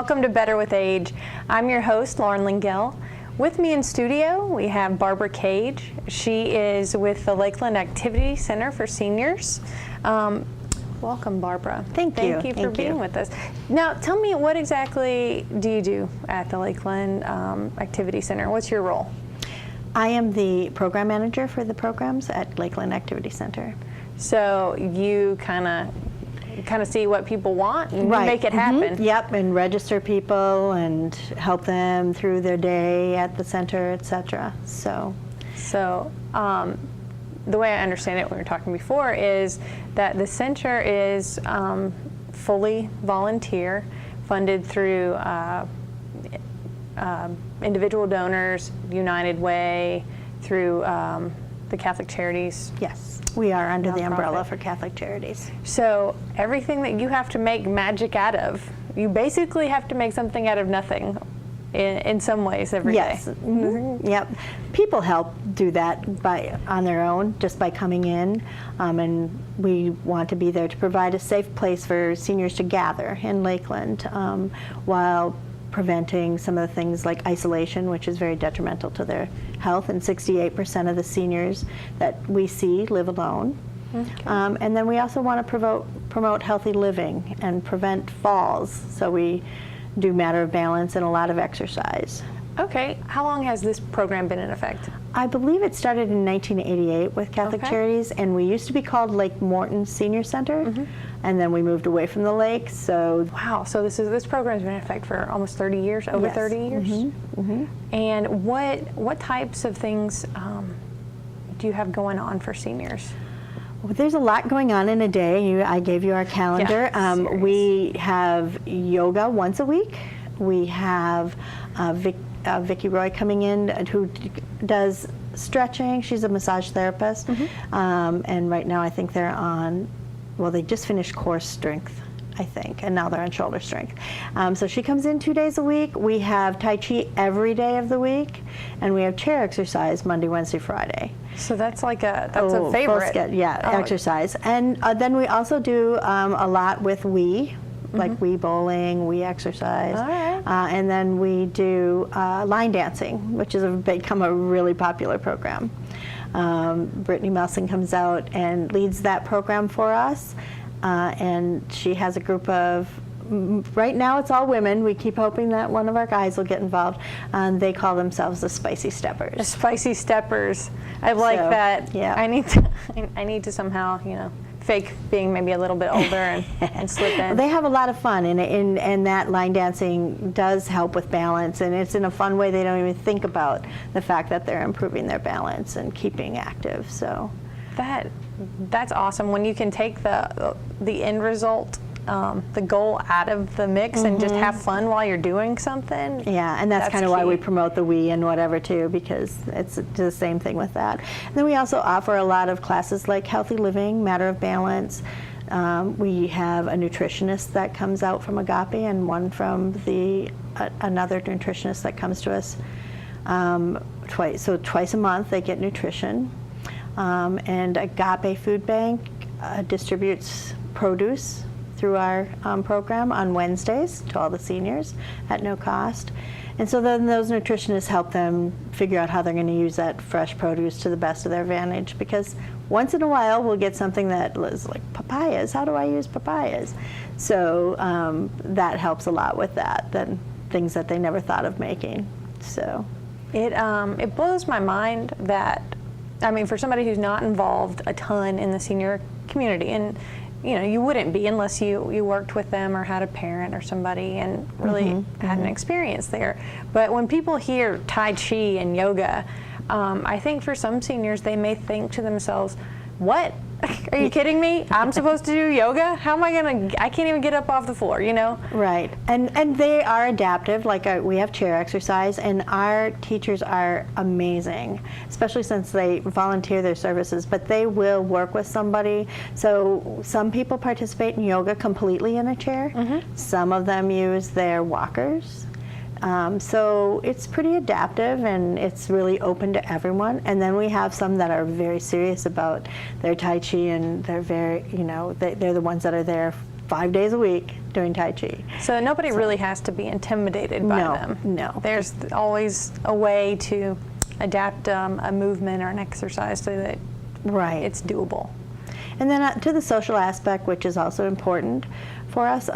Welcome to Better with Age. I'm your host, Lauren Lingell. With me in studio, we have Barbara Cage. She is with the Lakeland Activity Center for Seniors. Welcome, Barbara. Thank you. Thank you for being with us. Now, tell me, what exactly do you do at the Lakeland Activity Center? What's your role? I am the program manager for the programs at Lakeland Activity Center. So you kind of see what people want and make it happen. Mm-hmm. Yep, and register people and help them through their day at the center, etc. So the way I understand it, when we were talking before, is that the center is fully volunteer, funded through individual donors, United Way, through the Catholic Charities. Yes. We are under the umbrella for Catholic Charities. So everything that you have to make magic out of, you basically have to make something out of nothing in some ways every day. Yes. Mm-hmm. Yep. People help do that on their own, just by coming in, and we want to be there to provide a safe place for seniors to gather in Lakeland while preventing some of the things like isolation, which is very detrimental to their health, and 68% of the seniors that we see live alone. Okay. And then we also want to promote healthy living and prevent falls, so we do matter of balance and a lot of exercise. Okay, how long has this program been in effect? I believe it started in 1988 with Catholic Charities, and we used to be called Lake Morton Senior Center, and then we moved away from the lake. So wow, so this program's been in effect for almost 30 years, over 30 years. And what types of things do you have going on for seniors? Well, there's a lot going on in a day. I gave you our calendar. We have yoga once a week. We have Vicki Roy coming in, who does stretching. She's a massage therapist. And right now I think they're on, well, they just finished core strength, I think, and now they're on shoulder strength. So she comes in 2 days a week. We have Tai Chi every day of the week, and we have chair exercise Monday, Wednesday, Friday. So that's like that's a favorite. Exercise. And then we also do a lot with Wii, like Wii bowling, Wii exercise. All right. And then we do line dancing, which has become a really popular program. Brittany Melson comes out and leads that program for us. And she has a group of, right now it's all women. We keep hoping that one of our guys will get involved. They call themselves the Spicy Steppers. The Spicy Steppers. I like that. Yeah. I need to somehow, fake being maybe a little bit older and slip in. They have a lot of fun, and that line dancing does help with balance, and it's in a fun way. They don't even think about the fact that they're improving their balance and keeping active. So that's awesome when you can take the end result, the goal out of the mix, and just have fun while you're doing something. Yeah, and that's kind of why we promote the Wii and whatever too, because it's the same thing with that. And then we also offer a lot of classes like healthy living, matter of balance. We have a nutritionist that comes out from Agape, and one from another nutritionist that comes to us twice. So twice a month they get nutrition. And Agape Food Bank distributes produce through our program on Wednesdays to all the seniors at no cost. And so then those nutritionists help them figure out how they're going to use that fresh produce to the best of their advantage, because once in a while we'll get something that is like papayas. How do I use papayas? So that helps a lot with that, than things that they never thought of making. So it blows my mind that, for somebody who's not involved a ton in the senior community, and you wouldn't be unless you worked with them or had a parent or somebody and really had an experience there. But when people hear Tai Chi and yoga, I think for some seniors, they may think to themselves, what? Are you kidding me? I'm supposed to do yoga? How am I can't even get up off the floor, Right, and they are adaptive, like we have chair exercise, and our teachers are amazing, especially since they volunteer their services, but they will work with somebody. So some people participate in yoga completely in a chair. Some of them use their walkers. So it's pretty adaptive, and it's really open to everyone. And then we have some that are very serious about their Tai Chi, and they're very, they're the ones that are there 5 days a week doing Tai Chi. So nobody really has to be intimidated by them. No. There's always a way to adapt a movement or an exercise so that it's doable. And then to the social aspect, which is also important for us,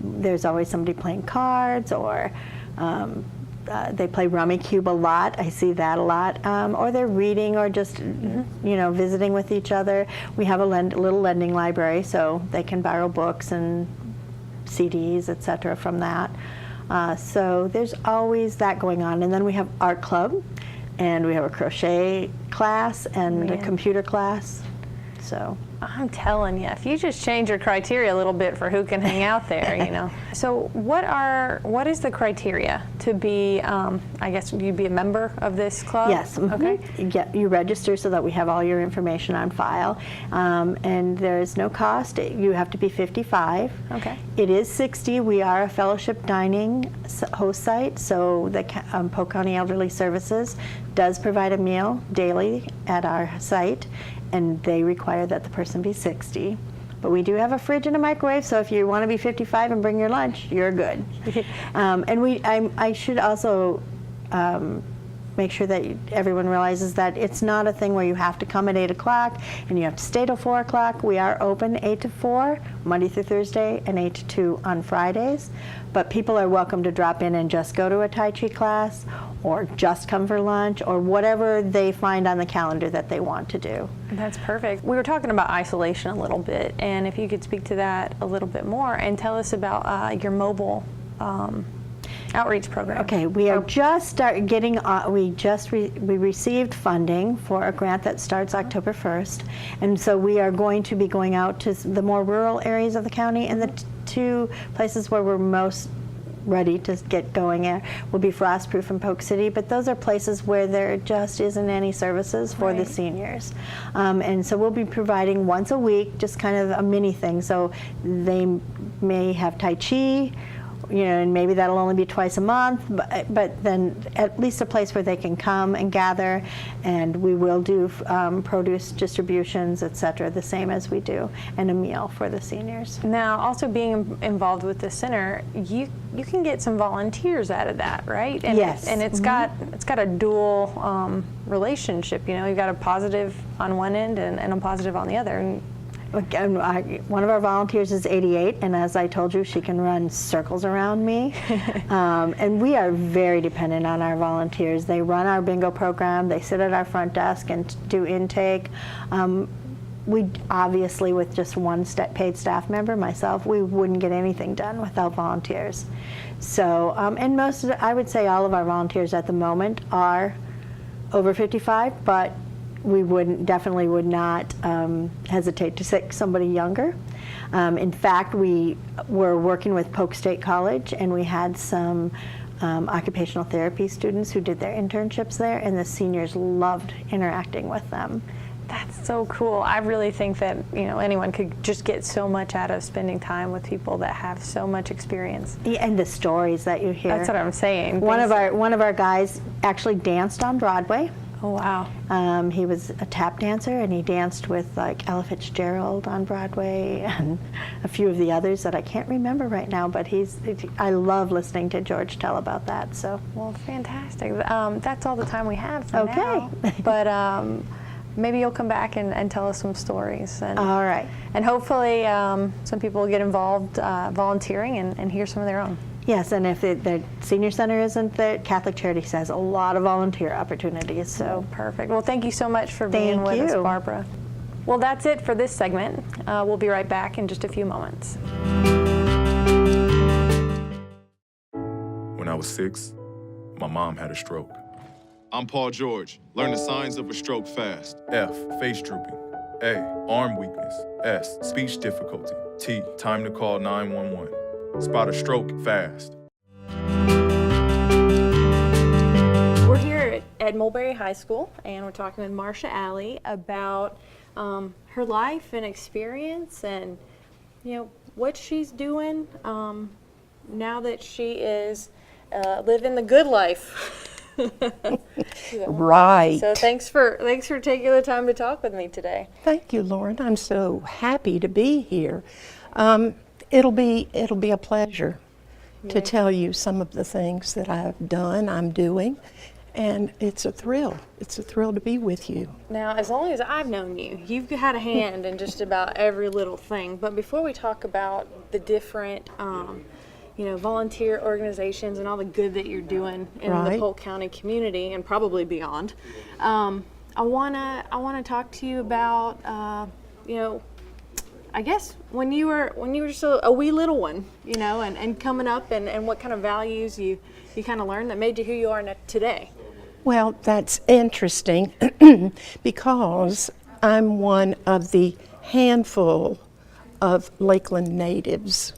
there's always somebody playing cards, or they play Rummy Cube a lot. I see that a lot. Or they're reading, or just visiting with each other. We have a little lending library, so they can borrow books and CDs, etc. from that. So there's always that going on. And then we have art club, and we have a crochet class and a computer class. So I'm telling you, if you just change your criteria a little bit for who can hang out there, So what is the criteria to be, I guess you'd be a member of this club? Yes. Okay. You register so that we have all your information on file. And there's no cost. You have to be 55. Okay. It is 60. We are a fellowship dining host site, so the Polk County Elderly Services does provide a meal daily at our site, and they require that the person be 60. But we do have a fridge and a microwave, so if you want to be 55 and bring your lunch, you're good. And I should also make sure that everyone realizes that it's not a thing where you have to come at 8 o'clock and you have to stay till 4 o'clock. We are open 8 to 4, Monday through Thursday, and 8 to 2 on Fridays. But people are welcome to drop in and just go to a Tai Chi class, or just come for lunch, or whatever they find on the calendar that they want to do. That's perfect. We were talking about isolation a little bit, and if you could speak to that a little bit more and tell us about your mobile outreach program. Okay, we are just getting. We received funding for a grant that starts October 1st, and so we are going to be going out to the more rural areas of the county, and the two places where we're most ready to get going at will be Frostproof and Polk City, but those are places where there just isn't any services for the seniors. And so we'll be providing once a week, just kind of a mini thing. So they may have Tai Chi, and maybe that'll only be twice a month, but then at least a place where they can come and gather, and we will do produce distributions, etc., the same as we do, and a meal for the seniors. Now, also being involved with the center, you can get some volunteers out of that, right? And yes. And it's got a dual relationship. You've got a positive on one end and a positive on the other. And one of our volunteers is 88, and as I told you, she can run circles around me. And we are very dependent on our volunteers. They run our bingo program, they sit at our front desk and do intake. We obviously, with just one paid staff member, myself, we wouldn't get anything done without volunteers. So, and I would say all of our volunteers at the moment are over 55, but we definitely would not hesitate to take somebody younger. In fact, we were working with Polk State College, and we had some occupational therapy students who did their internships there, and the seniors loved interacting with them. That's so cool. I really think that anyone could just get so much out of spending time with people that have so much experience. Yeah, and the stories that you hear. That's what I'm saying. One of our guys actually danced on Broadway. Oh, wow. He was a tap dancer, and he danced with like Ella Fitzgerald on Broadway and a few of the others that I can't remember right now, but I love listening to George tell about that. So, well, fantastic. That's all the time we have for now. Okay. But maybe you'll come back and tell us some stories. And, all right. And hopefully some people will get involved volunteering and hear some of their own. Yes, and if the senior center isn't there, Catholic Charities has a lot of volunteer opportunities. So perfect. Well, thank you so much for being with us, Barbara. Well, that's it for this segment. We'll be right back in just a few moments. When I was 6, my mom had a stroke. I'm Paul George. Learn the signs of a stroke fast. F, face drooping. A, arm weakness. S, speech difficulty. T, time to call 911. Spot a stroke fast. We're here at Mulberry High School, and we're talking with Marcia Alley about her life and experience, and what she's doing now that she is living the good life. Right. So thanks for taking the time to talk with me today. Thank you, Lauren. I'm so happy to be here. it'll be a pleasure to tell you some of the things that I've done, I'm doing, and it's a thrill. It's a thrill to be with you. Now, as long as I've known you, you've had a hand in just about every little thing. But before we talk about the different, volunteer organizations and all the good that you're doing in the Right. Polk County community and probably beyond, I wanna talk to you about, I guess when you were still a wee little one, and coming up, and what kind of values you kind of learned that made you who you are today. Well, that's interesting because I'm one of the handful of Lakeland natives,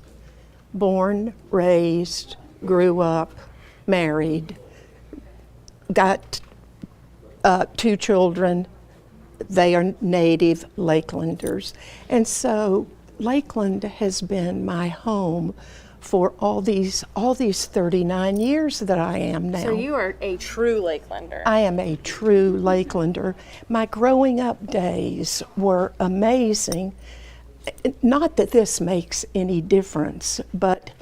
born, raised, grew up, married, got 2 children. They are native Lakelanders. And so Lakeland has been my home for all these 39 years that I am now. So you are a true Lakelander. I am a true Lakelander. My growing up days were amazing. Not that this makes any difference, but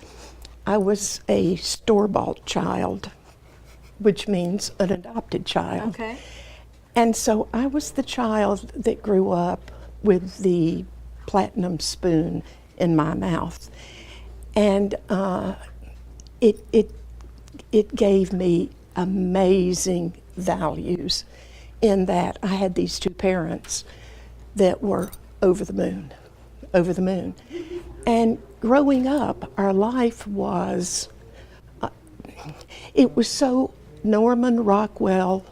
I was a store-bought child, which means an adopted child. Okay. And so I was the child that grew up with the platinum spoon in my mouth. And it gave me amazing values in that I had these 2 parents that were over the moon. And growing up, our life was, it was so Norman Rockwell,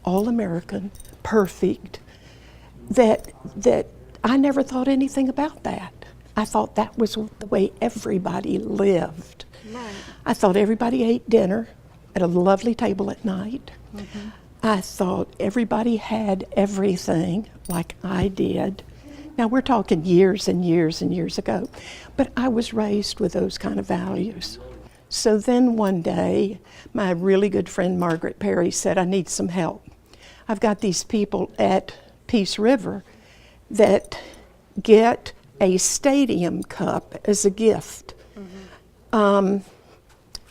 all-American, perfect, that I never thought anything about that. I thought that was the way everybody lived. Right. I thought everybody ate dinner at a lovely table at night. Mm-hmm. I thought everybody had everything like I did. Now we're talking years and years and years ago, but I was raised with those kind of values. So then one day, my really good friend Margaret Perry said, I need some help. I've got these people at Peace River that get a stadium cup as a gift. Mm-hmm.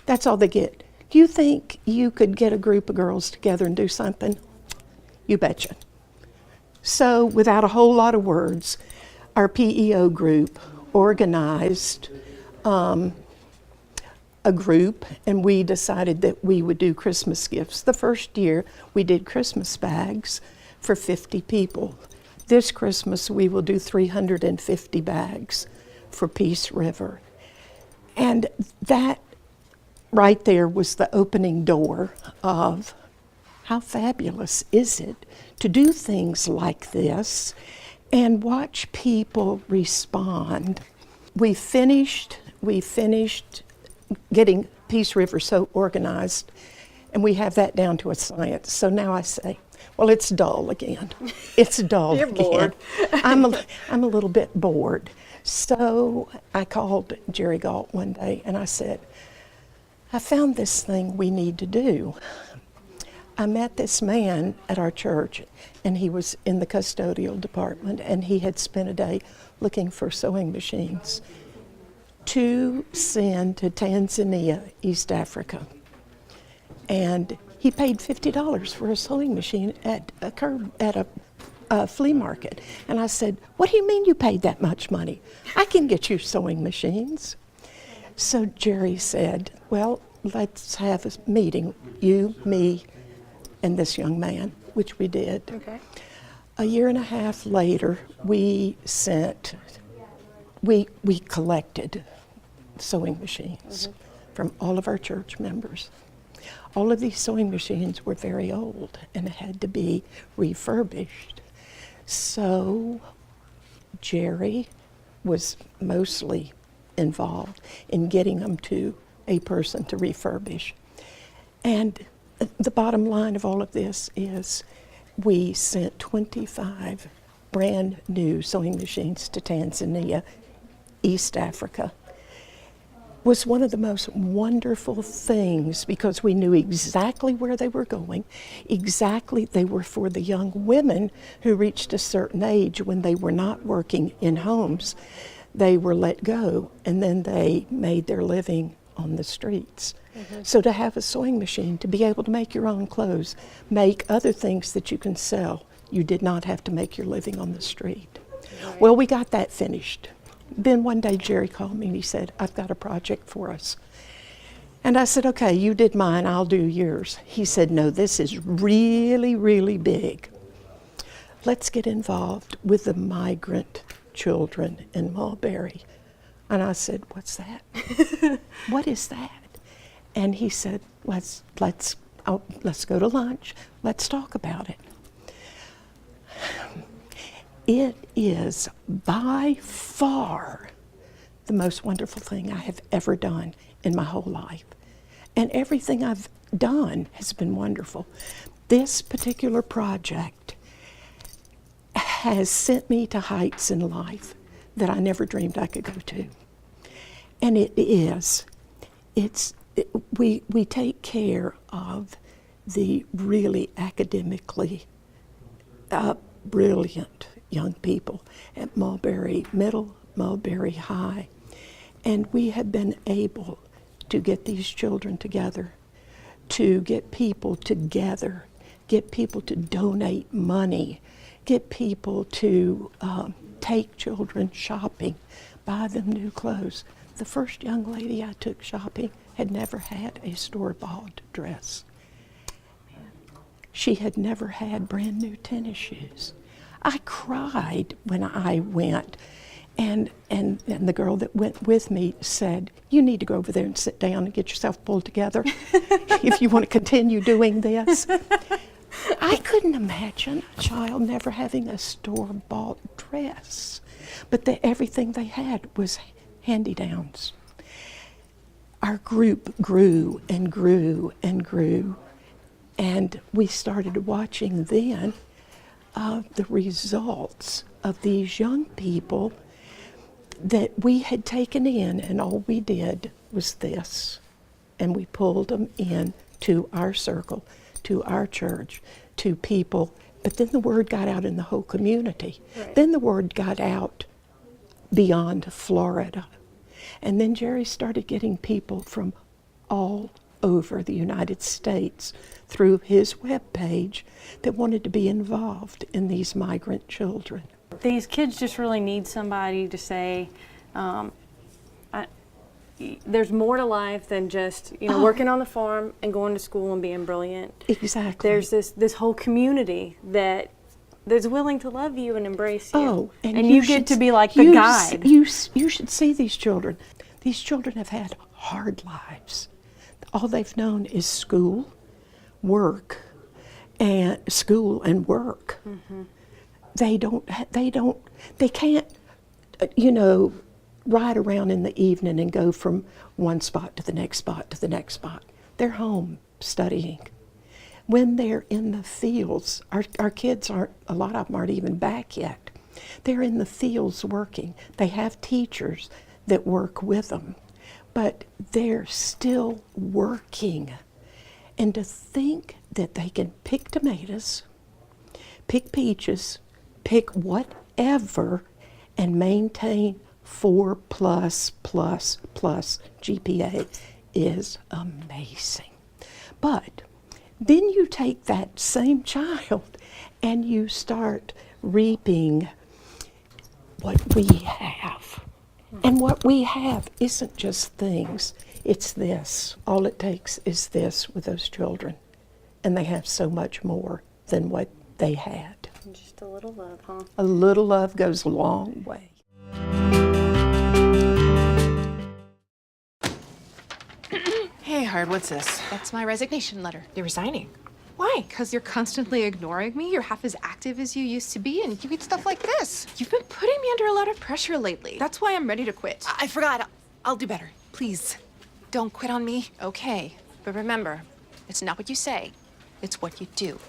That's all they get. Do you think you could get a group of girls together and do something? You betcha. So without a whole lot of words, our PEO group organized a group, and we decided that we would do Christmas gifts. The first year we did Christmas bags for 50 people. This Christmas we will do 350 bags for Peace River. And that right there was the opening door of how fabulous is it to do things like this and watch people respond. We finished getting Peace River so organized, and we have that down to a science. So now I say, well, it's dull again. It's dull You're again. bored. I'm a little bit bored. So I called Jerry Galt one day and I said, I found this thing we need to do. I met this man at our church, and he was in the custodial department, and he had spent a day looking for sewing machines to send to Tanzania, East Africa. And he paid $50 for a sewing machine at a flea market. And I said, what do you mean you paid that much money? I can get you sewing machines. So Jerry said, well, let's have a meeting, you, me, and this young man, which we did. Okay. A year and a half later, we collected sewing machines from all of our church members. All of these sewing machines were very old and had to be refurbished. So Jerry was mostly involved in getting them to a person to refurbish. And the bottom line of all of this is we sent 25 brand new sewing machines to Tanzania, East Africa. Was one of the most wonderful things because we knew exactly where they were going. Exactly, they were for the young women who reached a certain age when they were not working in homes. they were let go, and then they made their living on the streets. So to have a sewing machine, to be able to make your own clothes, make other things that you can sell, you did not have to make your living on the street. Right. Well, we got that finished. Then one day Jerry called me and he said, I've got a project for us. And I said, okay, you did mine, I'll do yours. He said, no, this is really, really big. Let's get involved with the migrant children in Mulberry. And I said, what's that? What is that? And he said, let's go to lunch. Let's talk about it. It is by far the most wonderful thing I have ever done in my whole life. And everything I've done has been wonderful. This particular project has sent me to heights in life that I never dreamed I could go to. And we take care of the really academically brilliant young people at Mulberry Middle, Mulberry High. And we have been able to get these children together, to get people together, get people to donate money, get people to take children shopping, buy them new clothes. The first young lady I took shopping had never had a store-bought dress. She had never had brand new tennis shoes. I cried when I went, and the girl that went with me said, you need to go over there and sit down and get yourself pulled together if you want to continue doing this. I couldn't imagine a child never having a store-bought dress, but everything they had was hand-me-downs. Our group grew and grew and grew, and we started watching then the results of these young people that we had taken in, and all we did was this, and we pulled them in to our circle, to our church, to people, but then the word got out in the whole community. Right. Then the word got out beyond Florida. And then Jerry started getting people from all over the United States through his webpage that wanted to be involved in these migrant children. These kids just really need somebody to say, there's more to life than just working on the farm and going to school and being brilliant. Exactly. There's this whole community that's willing to love you and embrace you. Oh, and you get to be like the guide. You should see these children. These children have had hard lives. All they've known is school, work, and school and work. Mm-hmm. They can't, ride around in the evening and go from one spot to the next spot to the next spot. They're home studying. When they're in the fields, our kids a lot of them aren't even back yet. They're in the fields working. They have teachers that work with them, but they're still working. And to think that they can pick tomatoes, pick peaches, pick whatever, and maintain 4+++ GPA is amazing. But then you take that same child and you start reaping what we have. And what we have isn't just things, it's this. All it takes is this with those children. And they have so much more than what they had. Just a little love, huh? A little love goes a long way. Hey, Hard, what's this? That's my resignation letter. You're resigning. Why? Because you're constantly ignoring me. You're half as active as you used to be, and you eat stuff like this. You've been putting me under a lot of pressure lately. That's why I'm ready to quit. I forgot. I'll do better. Please, don't quit on me. Okay, but remember, it's not what you say, it's what you do.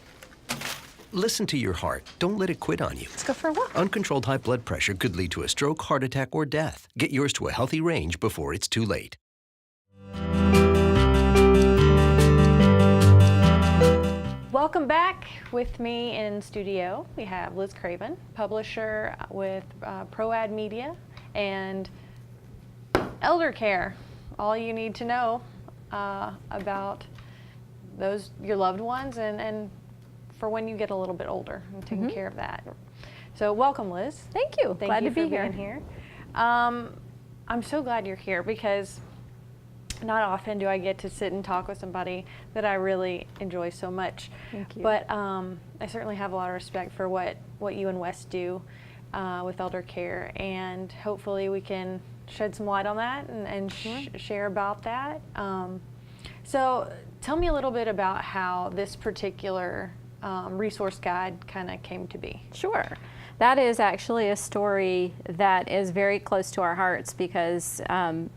Listen to your heart. Don't let it quit on you. Let's go for a walk. Uncontrolled high blood pressure could lead to a stroke, heart attack, or death. Get yours to a healthy range before it's too late. Welcome back. With me in studio, we have Liz Craven, publisher with ProAd Media, and elder care, all you need to know about your loved ones and for when you get a little bit older and taking care of that. So welcome, Liz. Thank you. Thank Glad you to be for here. being here. I'm so glad you're here because not often do I get to sit and talk with somebody that I really enjoy so much. Thank you. But I certainly have a lot of respect for what you and Wes do with elder care, and hopefully we can shed some light on that and share about that. So tell me a little bit about how this particular resource guide kind of came to be. Sure. That is actually a story that is very close to our hearts because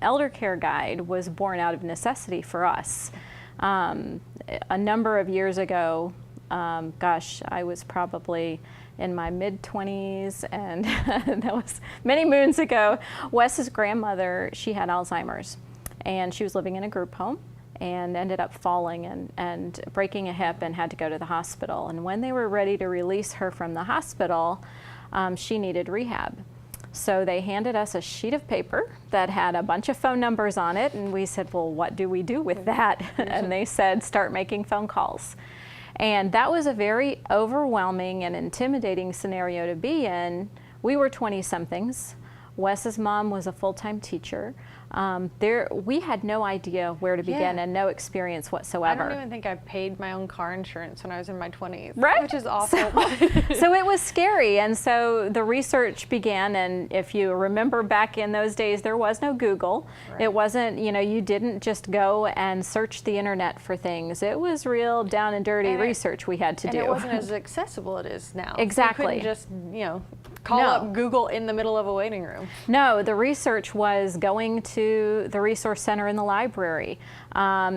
Elder Care Guide was born out of necessity for us. A number of years ago, gosh, I was probably in my mid-20s, and that was many moons ago. Wes's grandmother, she had Alzheimer's, and she was living in a group home and ended up falling and breaking a hip and had to go to the hospital. And when they were ready to release her from the hospital, she needed rehab. So they handed us a sheet of paper that had a bunch of phone numbers on it, and we said, well, what do we do with that? And they said, start making phone calls. And that was a very overwhelming and intimidating scenario to be in. We were 20-somethings. Wes's mom was a full-time teacher. We had no idea where to begin and no experience whatsoever. I don't even think I paid my own car insurance when I was in my 20s. Right? Which is awful. So it was scary, and so the research began, and if you remember back in those days, there was no Google. Right. It wasn't, you didn't just go and search the internet for things. It was real down and dirty research we had to do. And it wasn't as accessible it is now. Exactly. You couldn't just, call up Google in the middle of a waiting room. No, the research was going to the resource center in the library,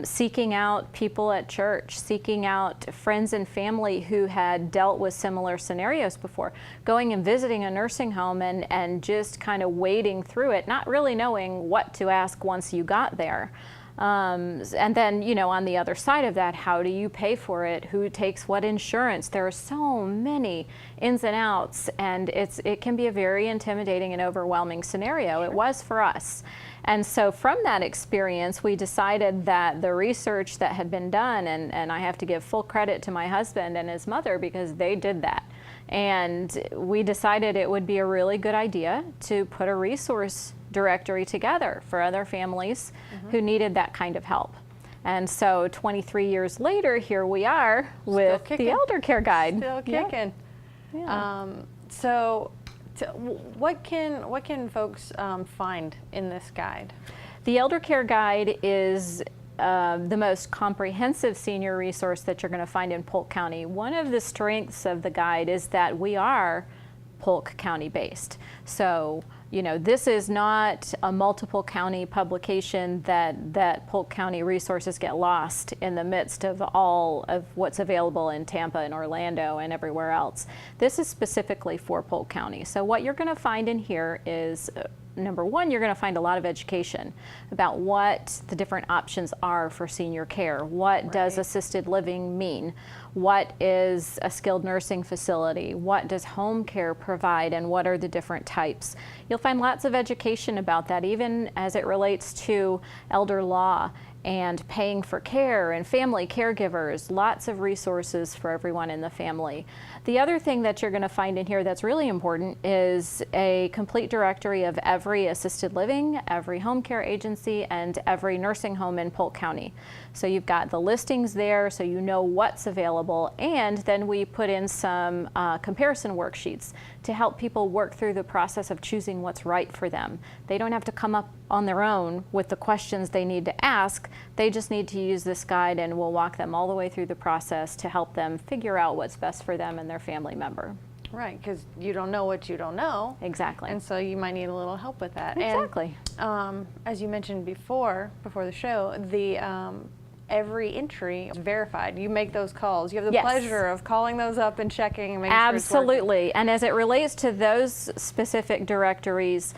seeking out people at church, seeking out friends and family who had dealt with similar scenarios before, going and visiting a nursing home and just kind of wading through it, not really knowing what to ask once you got there. And then, on the other side of that, how do you pay for it? Who takes what insurance? There are so many ins and outs, and it can be a very intimidating and overwhelming scenario. It was for us. And so from that experience, we decided that the research that had been done, and I have to give full credit to my husband and his mother because they did that. And we decided it would be a really good idea to put a resource directory together for other families who needed that kind of help. And so 23 years later, here we are with the Elder Care Guide. Still kicking. Yeah. So what can folks find in this guide? The Elder Care Guide is the most comprehensive senior resource that you're going to find in Polk County. One of the strengths of the guide is that we are Polk County based. So this is not a multiple county publication that Polk County resources get lost in the midst of all of what's available in Tampa and Orlando and everywhere else. This is specifically for Polk County. So what you're going to find in here is number one, you're going to find a lot of education about what the different options are for senior care. What does assisted living mean? What is a skilled nursing facility? What does home care provide, and what are the different types? You'll find lots of education about that, even as it relates to elder law and paying for care and family caregivers, lots of resources for everyone in the family. The other thing that you're going to find in here that's really important is a complete directory of every assisted living, every home care agency, and every nursing home in Polk County. So you've got the listings there so you know what's available, and then we put in some comparison worksheets to help people work through the process of choosing what's right for them. They don't have to come up on their own with the questions they need to ask. They just need to use this guide, and we'll walk them all the way through the process to help them figure out what's best for them and their family member. Right, because you don't know what you don't know. Exactly. And so you might need a little help with that. Exactly. And as you mentioned before the show, the every entry is verified. You make those calls. You have the Yes. pleasure of calling those up and checking and making sure it's working. Absolutely. And as it relates to those specific directories,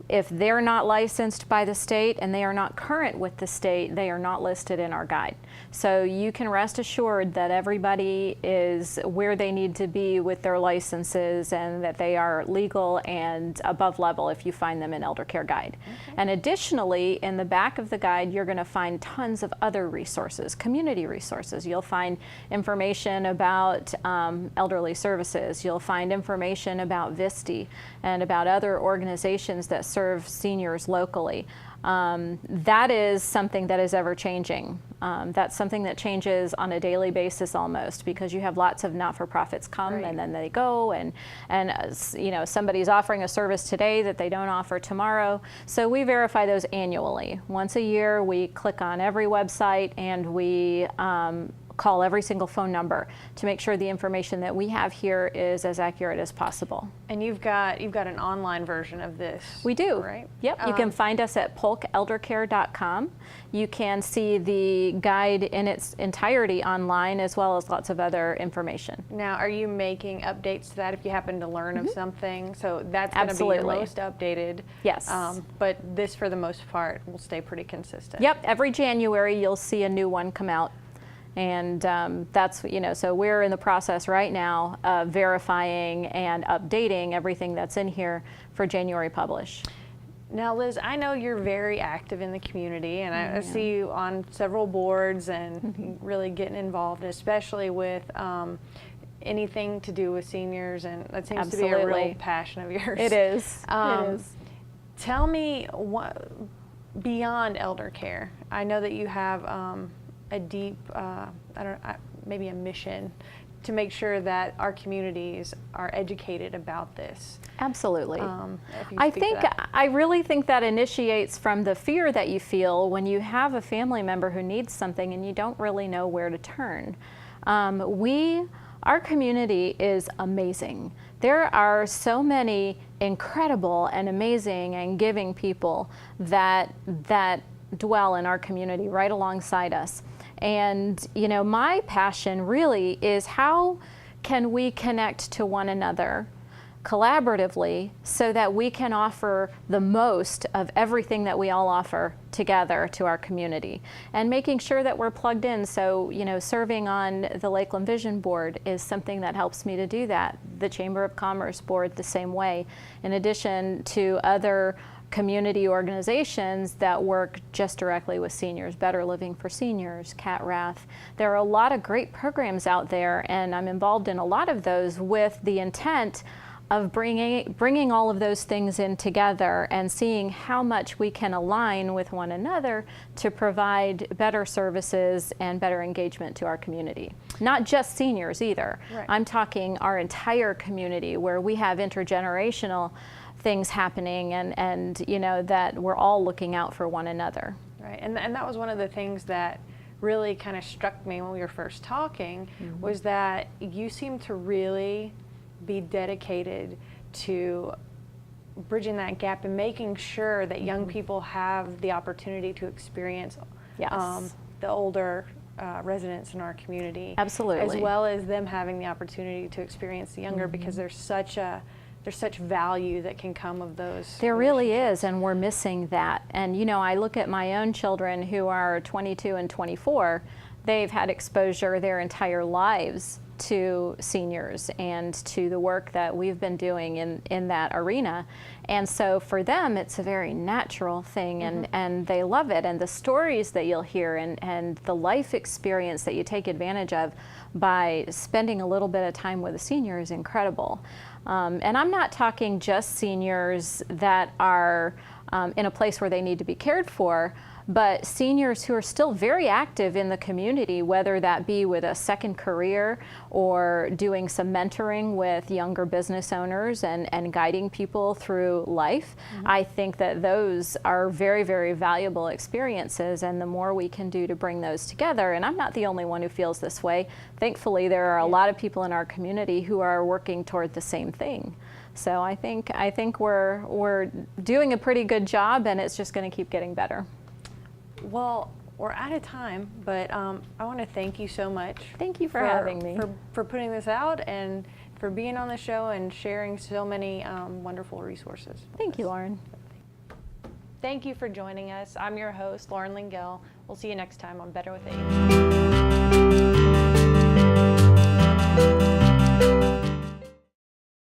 if they're not licensed by the state and they are not current with the state, they are not listed in our guide. So you can rest assured that everybody is where they need to be with their licenses and that they are legal and above level if you find them in Elder Care Guide. Okay. And additionally, in the back of the guide, you're going to find tons of other resources, community resources. You'll find information about elderly services. You'll find information about VISTI and about other organizations that serve seniors locally. That is something that is ever changing. That's something that changes on a daily basis almost, because you have lots of not-for-profits come and then they go, and you know, somebody's offering a service today that they don't offer tomorrow. So we verify those annually. Once a year, we click on every website and we call every single phone number to make sure the information that we have here is as accurate as possible. And you've got an online version of this. We do. Right? Yep. You can find us at polkeldercare.com. You can see the guide in its entirety online, as well as lots of other information. Now, are you making updates to that if you happen to learn of something? So that's going to be your most updated. Yes. But this, for the most part, will stay pretty consistent. Yep. Every January, you'll see a new one come out. And that's, you know, so we're in the process right now of verifying and updating everything that's in here for January publish. Now, Liz, I know you're very active in the community, and I see you on several boards and really getting involved, especially with anything to do with seniors, and that seems to be a real passion of yours. It is. It is. Tell me, what beyond elder care, I know that you have a deep, maybe a mission to make sure that our communities are educated about this. Absolutely. I really think that initiates from the fear that you feel when you have a family member who needs something and you don't really know where to turn. Our community is amazing. There are so many incredible and amazing and giving people that dwell in our community right alongside us. And, you know, my passion really is how can we connect to one another collaboratively so that we can offer the most of everything that we all offer together to our community, and making sure that we're plugged in. So, you know, serving on the Lakeland Vision Board is something that helps me to do that. The Chamber of Commerce Board the same way, in addition to other community organizations that work just directly with seniors, Better Living for Seniors, CatRath. There are a lot of great programs out there, and I'm involved in a lot of those with the intent of bringing all of those things in together and seeing how much we can align with one another to provide better services and better engagement to our community. Not just seniors either. Right. I'm talking our entire community, where we have intergenerational things happening, and you know, that we're all looking out for one another. Right, and that was one of the things that really kind of struck me when we were first talking, was that you seem to really be dedicated to bridging that gap and making sure that young people have the opportunity to experience the older residents in our community. Absolutely. As well as them having the opportunity to experience the younger, because there's such value that can come of those. There really is, and we're missing that. And you know, I look at my own children who are 22 and 24. They've had exposure their entire lives to seniors and to the work that we've been doing in that arena. And so for them, it's a very natural thing, and they love it. And the stories that you'll hear and the life experience that you take advantage of by spending a little bit of time with a senior is incredible. And I'm not talking just seniors that are in a place where they need to be cared for, but seniors who are still very active in the community, whether that be with a second career or doing some mentoring with younger business owners and guiding people through life. I think that those are very, very valuable experiences, and the more we can do to bring those together, and I'm not the only one who feels this way. Thankfully, there are a lot of people in our community who are working toward the same thing. So I think we're doing a pretty good job, and it's just going to keep getting better. Well, we're out of time, but I want to thank you so much. Thank you for having me. For putting this out and for being on the show and sharing so many wonderful resources. Thank you, Lauren. Thank you for joining us. I'm your host, Lauren Lingill. We'll see you next time on Better with Age.